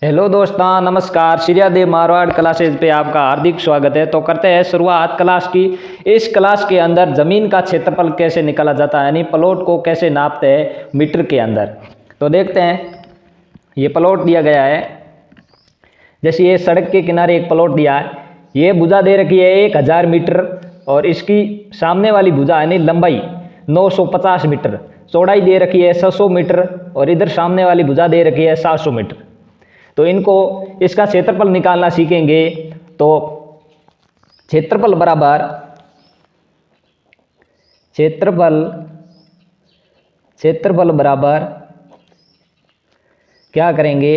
Hello दोस्तों, नमस्कार। श्रीयादेव Marwar classes पे आपका हार्दिक स्वागत है। तो करते हैं शुरुआत क्लास की। इस क्लास के अंदर ज़मीन का क्षेत्रफल कैसे निकाला जाता है, यानी प्लॉट को कैसे नापते हैं मीटर के अंदर। तो देखते हैं, ये प्लॉट दिया गया है। जैसे ये सड़क के किनारे एक प्लॉट दिया है, ये भुजा दे रखी है 1000 मीटर और इसकी सामने वाली भुजा यानी लंबाई 950 मीटर, चौड़ाई दे रखी है 600 मीटर और इधर सामने वाली भुजा दे रखी है 700 मीटर। तो इनको इसका क्षेत्रफल निकालना सीखेंगे। तो क्षेत्रफल बराबर क्षेत्रफल बराबर क्या करेंगे,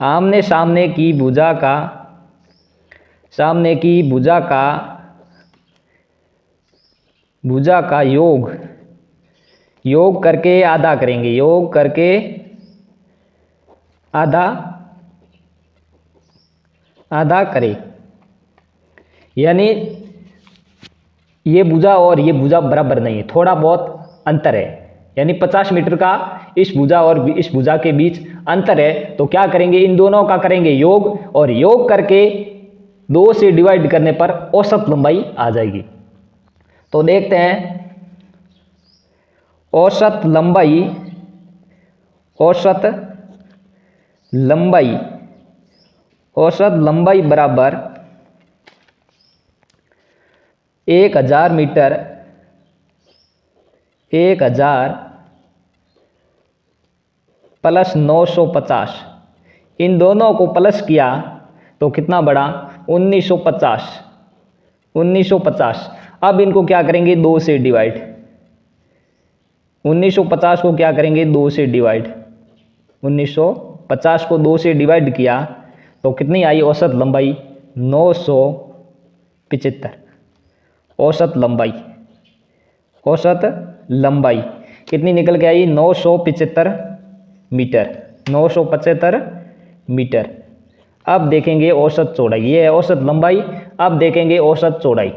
आमने सामने की भुजा का योग करके आधा करेंगे, योग करके आधा करें। यानी ये भुजा और ये भुजा बराबर नहीं है, थोड़ा बहुत अंतर है। यानी 50 मीटर का इस भुजा और इस भुजा के बीच अंतर है। तो क्या करेंगे, इन दोनों का करेंगे योग और योग करके 2 से डिवाइड करने पर औसत लंबाई आ जाएगी। तो देखते हैं, औसत लंबाई बराबर 1000 मीटर 1000 प्लस 950, इन दोनों को प्लस किया तो कितना बढ़ा 1950। अब इनको क्या करेंगे 2 से डिवाइड, 1950 को क्या करेंगे 2 से डिवाइड, 1950 को 2 से डिवाइड किया तो कितनी आई औसत लंबाई 975। औसत लंबाई कितनी निकल के आई 975 मीटर। अब देखेंगे औसत चौड़ाई, ये है औसत लंबाई। अब देखेंगे औसत चौड़ाई।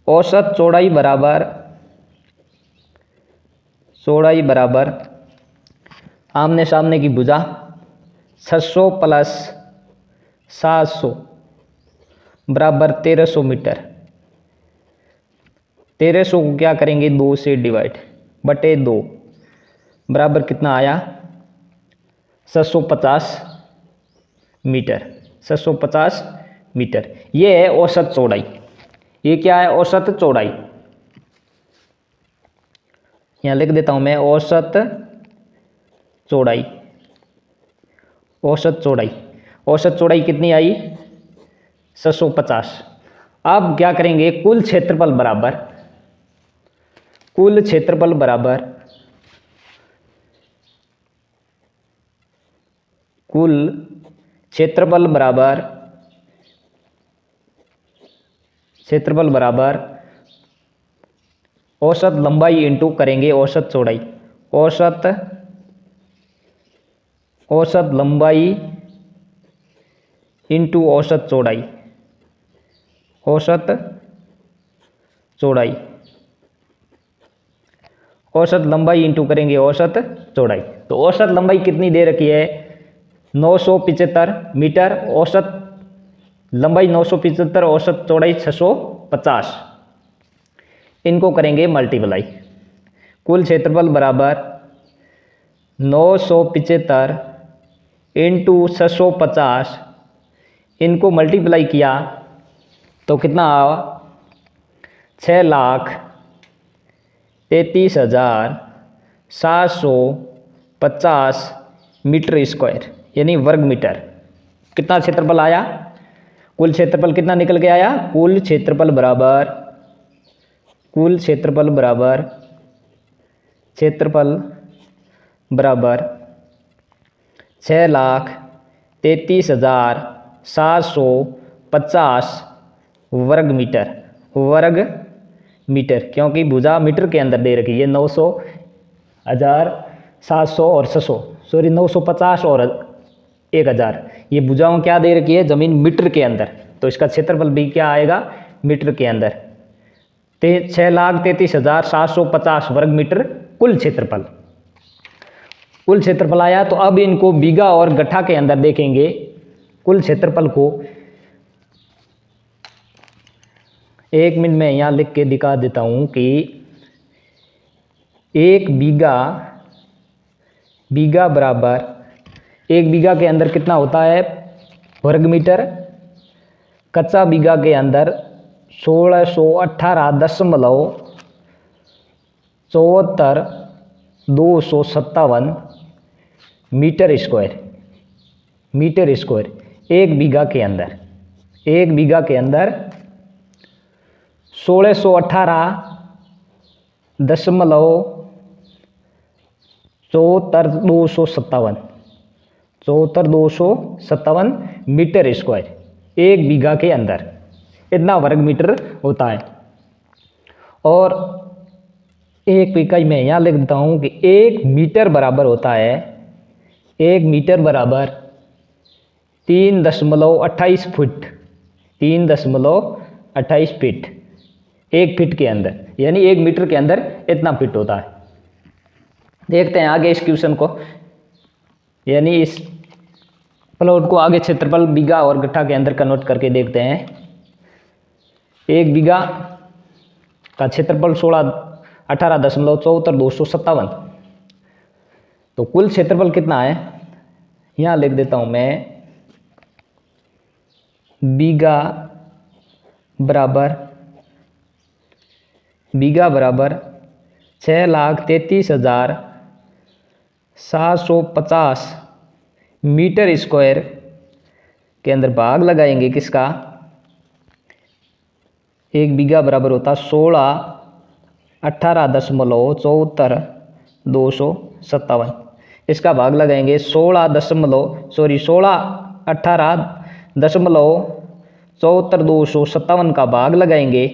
औसत चौड़ाई बराबर आमने सामने की भुजा 600 प्लस 700 बराबर 1300 मीटर। 1300 को क्या करेंगे 2 से डिवाइड बटे 2 बराबर कितना आया 650 मीटर। ये है औसत चौड़ाई। ये क्या है औसत चौड़ाई, यहाँ लिख देता हूं मैं औसत चौड़ाई कितनी आई 650। अब क्या करेंगे कुल क्षेत्रफल बराबर औसत लंबाई इंटू करेंगे औसत चौड़ाई। औसत लंबाई इंटू औसत चौड़ाई। औसत लंबाई इंटू करेंगे औसत चौड़ाई। तो औसत लंबाई कितनी दे रखी है 975 मीटर। औसत लंबाई 975, औसत चौड़ाई 650। इनको करेंगे मल्टीप्लाई। कुल क्षेत्रफल बराबर 975 इंटू 650, इनको मल्टीप्लाई किया तो कितना आया 6,33,750 मीटर स्क्वायर, यानी वर्ग मीटर। कितना क्षेत्रफल आया, कुल क्षेत्रफल कितना निकल के आया, कुल क्षेत्रफल बराबर 6,33,750 वर्ग मीटर, क्योंकि भुजा मीटर के अंदर दे रखी है 900, 1000, 700 और 950 और 1000। ये भुजाओं क्या दे रखी है जमीन मीटर के अंदर, तो इसका क्षेत्रफल भी क्या आएगा मीटर के अंदर 6,33,750 वर्ग मीटर कुल क्षेत्रफल आया। तो अब इनको बीघा और गट्ठा के अंदर देखेंगे कुल क्षेत्रफल को। 1 मिनट में यहाँ लिख के दिखा देता हूँ कि 1 बीघा बराबर 1 बीघा के अंदर कितना होता है वर्ग मीटर। कच्चा बीघा के अंदर 1618.74 मीटर स्क्वायर 1 बीघा के अंदर 1618.74 मीटर स्क्वायर 1 बीघा के अंदर इतना वर्ग मीटर होता है। और एक इकाई में यहाँ लिख देता हूँ कि 1 मीटर बराबर होता है 1 मीटर बराबर 3.28 फुट 3.28 फीट 1 फीट के अंदर, यानी 1 मीटर के अंदर इतना फीट होता है। देखते हैं आगे इस क्वेश्चन को, यानी इस प्लॉट को आगे क्षेत्रफल बीघा और गट्ठा के अंदर कन्वर्ट करके देखते हैं। 1 बीघा का क्षेत्रफल 18.74,257। तो कुल क्षेत्रफल कितना है यहाँ लिख देता हूँ मैं। बीघा बराबर 6,33,750 मीटर स्क्वायर के अंदर भाग लगाएंगे किसका। 1 बीघा बराबर होता 1618.74,257। इसका भाग लगाएंगे 1618.74,257 का भाग लगाएंगे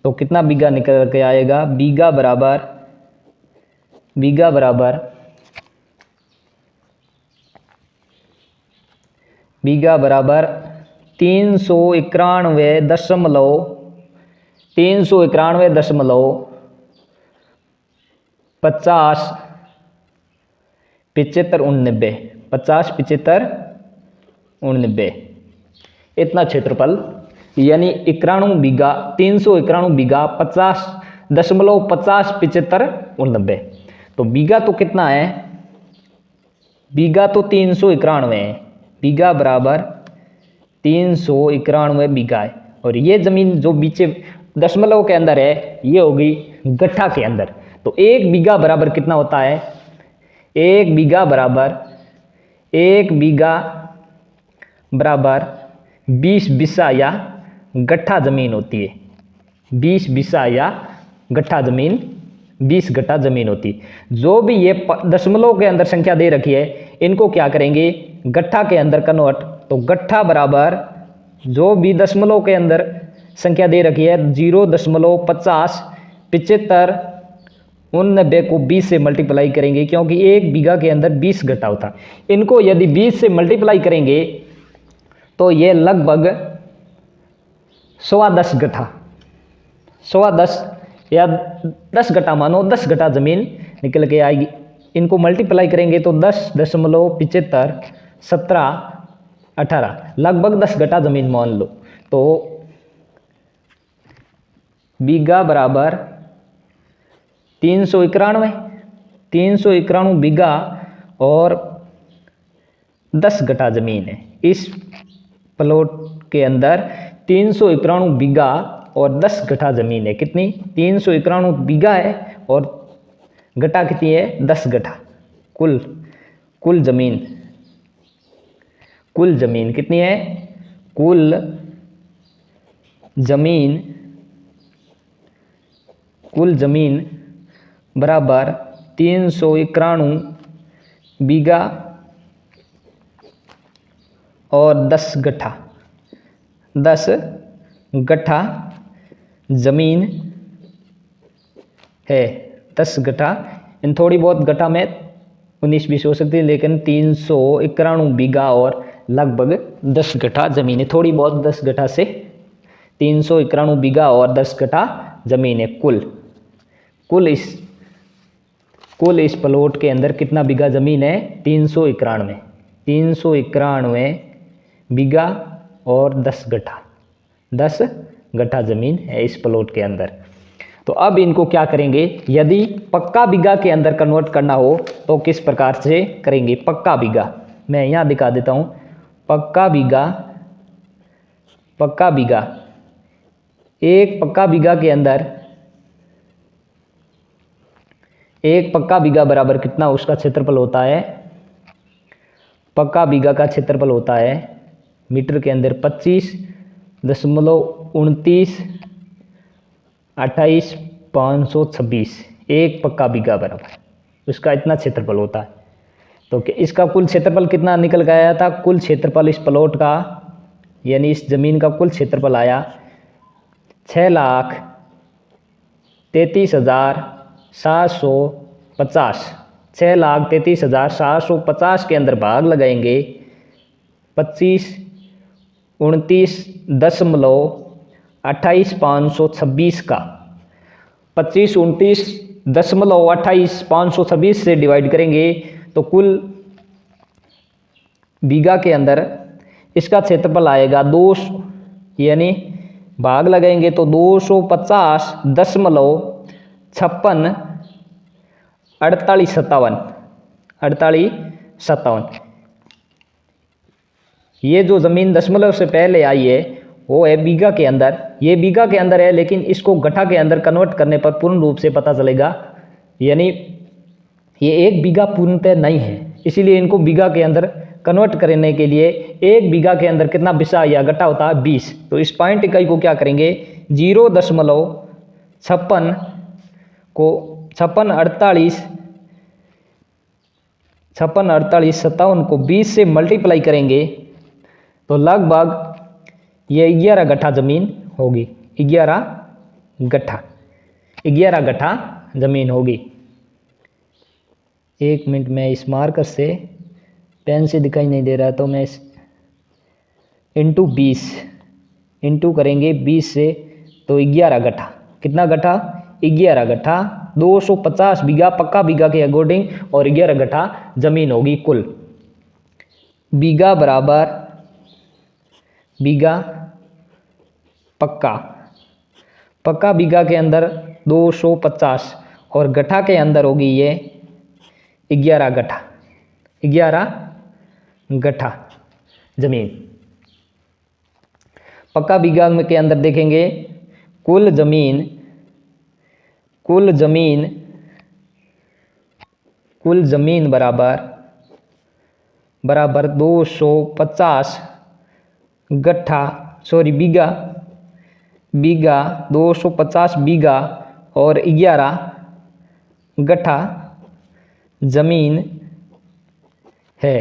तो कितना बीघा निकल के आएगा। बीघा बराबर 391.50 इतना क्षेत्रफल, यानी 91 बीघा 391 बीघा 50.5075 तो बीघा तो कितना है, बीघा तो 391 है। बीघा बराबर 391 बीघा है। और ये जमीन जो बीचे दशमलव के अंदर है ये होगी गट्ठा के अंदर। तो 1 बीघा बराबर कितना होता है। 1 बीघा बराबर 20 बिस्सा या गट्ठा जमीन होती है। 20 बिस्सा या गट्ठा जमीन 20 गट्ठा जमीन होती है। जो भी ये दशमलव के अंदर संख्या दे रखी है इनको क्या करेंगे गट्ठा के अंदर कन्वर्ट। तो गट्ठा बराबर जो भी दशमलव के अंदर संख्या दे रखी है 0.507589 को 20 से मल्टीप्लाई करेंगे, क्योंकि 1 बीघा के अंदर 20 गट्ठा होता है। इनको यदि 20 से मल्टीप्लाई करेंगे तो ये लगभग 10.25 गट्ठा 10.25 या 10 गट्ठा मानो 10 गट्ठा जमीन निकल के आएगी। इनको मल्टीप्लाई करेंगे तो 10.751718 लगभग 10 गट्ठा जमीन मान लो। तो बीघा बराबर 391 बीघा और 10 गट्ठा जमीन है। इस प्लॉट के अंदर 391 बीघा और 10 गट्ठा जमीन है। कितनी 391 बीघा है और गट्ठा कितनी है 10 गट्ठा। कुल जमीन कितनी है। कुल जमीन बराबर 391 बीघा और 10 गट्ठा जमीन है। 10 गट्ठा, इन थोड़ी बहुत गट्ठा में 19-20 हो सकती है, लेकिन 391 बीघा और लगभग 10 गट्ठा जमीन है। थोड़ी बहुत 10 गट्ठा से 391 बीघा और 10 कट्ठा जमीन है। कुल इस प्लॉट के अंदर कितना बीघा जमीन है? 391 बीघा और 10 गट्ठा जमीन है इस प्लॉट के अंदर। तो अब इनको क्या करेंगे, यदि पक्का बीघा के अंदर कन्वर्ट करना हो तो किस प्रकार से करेंगे? पक्का बीघा मैं यहाँ दिखा देता हूँ। पक्का बीघा एक पक्का बीघा के अंदर एक पक्का बीघा बराबर कितना उसका क्षेत्रफल होता है? पक्का बीघा का क्षेत्रफल होता है मीटर के अंदर 25.28,526। एक पक्का बीघा बराबर उसका इतना क्षेत्रफल होता है। तो इसका कुल क्षेत्रफल कितना निकल के आया था? कुल क्षेत्रफल इस प्लॉट का यानी इस जमीन का कुल क्षेत्रफल आया 6,33,750। 6,33,750 के अंदर भाग लगाएंगे 25.29,28,526 का। 25.29,28,526 से डिवाइड करेंगे तो कुल बीघा के अंदर इसका क्षेत्रफल आएगा 200, यानी भाग लगाएंगे तो 250.564857। ये जो ज़मीन दशमलव से पहले आई है वो है बीघा के अंदर। ये बीघा के अंदर है, लेकिन इसको गट्ठा के अंदर कन्वर्ट करने पर पूर्ण रूप से पता चलेगा, यानी ये एक बीघा पूर्णतः नहीं है, इसीलिए इनको बीघा के अंदर कन्वर्ट करने के लिए एक बीघा के अंदर कितना बिस्सा या गट्ठा होता है? 20। तो इस पॉइंट इकाई को क्या करेंगे? 0.56 को 56 को 20 से मल्टीप्लाई करेंगे तो लगभग ये 11 गट्ठा जमीन होगी। 11 गट्ठा जमीन होगी। एक मिनट में इस मार्कर से पेन से दिखाई नहीं दे रहा तो मैं इस इंटू 20 इंटू करेंगे 20 से तो 11 गट्ठा। कितना गट्ठा? 11 गट्ठा। 250 बीघा पक्का बीघा के अकॉर्डिंग और 11 गट्ठा जमीन होगी कुल। बीघा बराबर बीघा पक्का बीघा के अंदर 250 और गट्ठा के अंदर होगी ये 11 गट्ठा जमीन। पक्का बीघा के अंदर देखेंगे कुल जमीन बराबर 250 बीघा 250 बीघा और 11 गट्ठा जमीन है।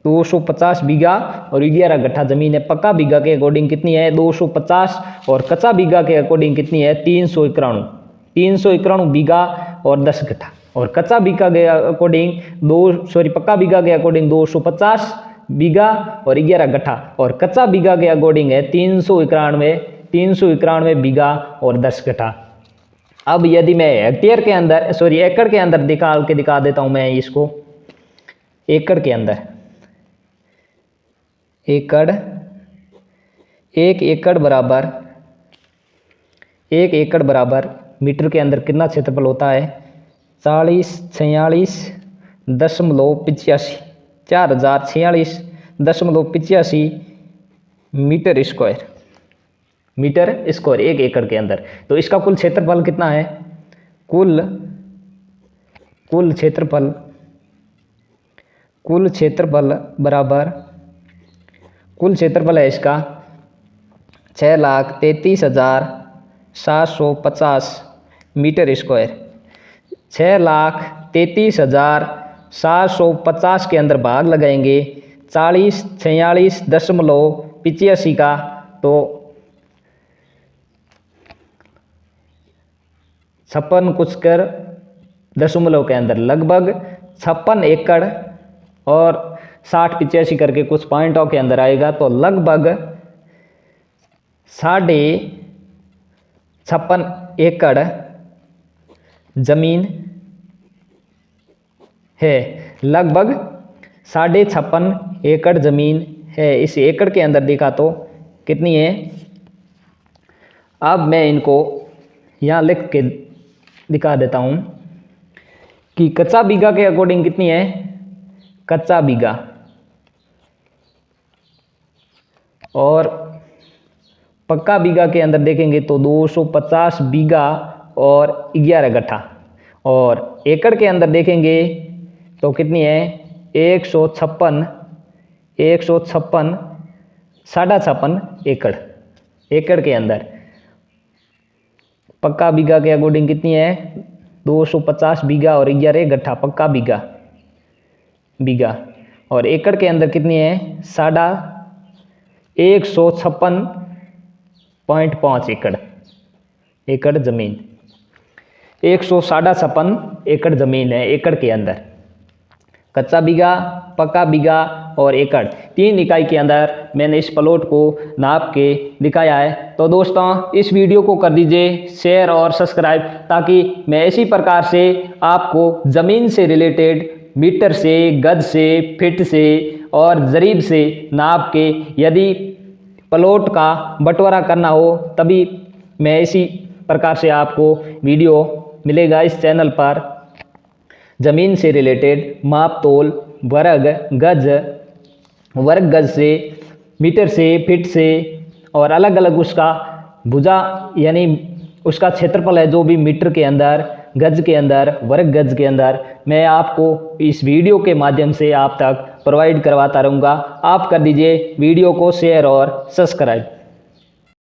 250 बीघा और 11 गट्ठा जमीन है। पक्का बीघा के अकॉर्डिंग कितनी है? 250 और कच्चा बीघा के अकॉर्डिंग कितनी है? 391 बीघा और 10 गट्ठा। और कच्चा बीघा के अकॉर्डिंग पक्का बीघा के अकॉर्डिंग 250 बीघा और 11 गट्ठा और कच्चा बीघा के अकॉर्डिंग है 391 बीघा और 10 गट्ठा। अब यदि मैं हेक्टेयर के अंदर एकड़ के अंदर दिखा देता हूं मैं इसको। एकड़ के अंदर एक एकड़ बराबर मीटर के अंदर कितना क्षेत्रफल होता है? 4046.85 मीटर स्क्वायर एक एकड़ के अंदर। तो इसका कुल क्षेत्रफल कितना है? कुल क्षेत्रफल है इसका 6,33,750 मीटर स्क्वायर। 6,33,750 के अंदर भाग लगाएंगे 4046.85 का, तो 56 कुछ कर दशमलव के अंदर लगभग 56 एकड़ और 60-85 करके कुछ पॉइंटों के अंदर आएगा, तो लगभग 3.5 56 एकड़ जमीन है। लगभग 56.5 एकड़ जमीन है। इस एकड़ के अंदर देखा तो कितनी है। अब मैं इनको यहाँ लिख के दिखा देता हूँ कि कच्चा बीघा के अकॉर्डिंग कितनी है। कच्चा बीघा और पक्का बीघा के अंदर देखेंगे तो 250 बीघा और 11 गट्ठा, और एकड़ के अंदर देखेंगे तो कितनी है 156 56.5 एकड़। एकड़ के अंदर पक्का बीघा के अकॉर्डिंग कितनी है 250 बीघा और 11 गट्ठा पक्का बीघा और एकड़ के अंदर कितनी है 156.5 एकड़ जमीन। 156 एकड़ जमीन है एकड़ के अंदर। कच्चा बीघा, पक्का बीघा और एकड़, 3 इकाई के अंदर मैंने इस प्लॉट को नाप के दिखाया है। तो दोस्तों इस वीडियो को कर दीजिए शेयर और सब्सक्राइब, ताकि मैं इसी प्रकार से आपको ज़मीन से रिलेटेड मीटर से, गज से, फीट से और जरीब से नाप के यदि प्लॉट का बंटवारा करना हो तभी मैं इसी प्रकार से आपको वीडियो मिलेगा इस चैनल पर। ज़मीन से रिलेटेड माप तोल, वर्ग गज से, मीटर से, फीट से और अलग अलग उसका भुजा यानी उसका क्षेत्रफल है जो भी मीटर के अंदर, गज के अंदर, वर्ग गज के अंदर, मैं आपको इस वीडियो के माध्यम से आप तक प्रोवाइड करवाता रहूँगा। आप कर दीजिए वीडियो को शेयर और सब्सक्राइब।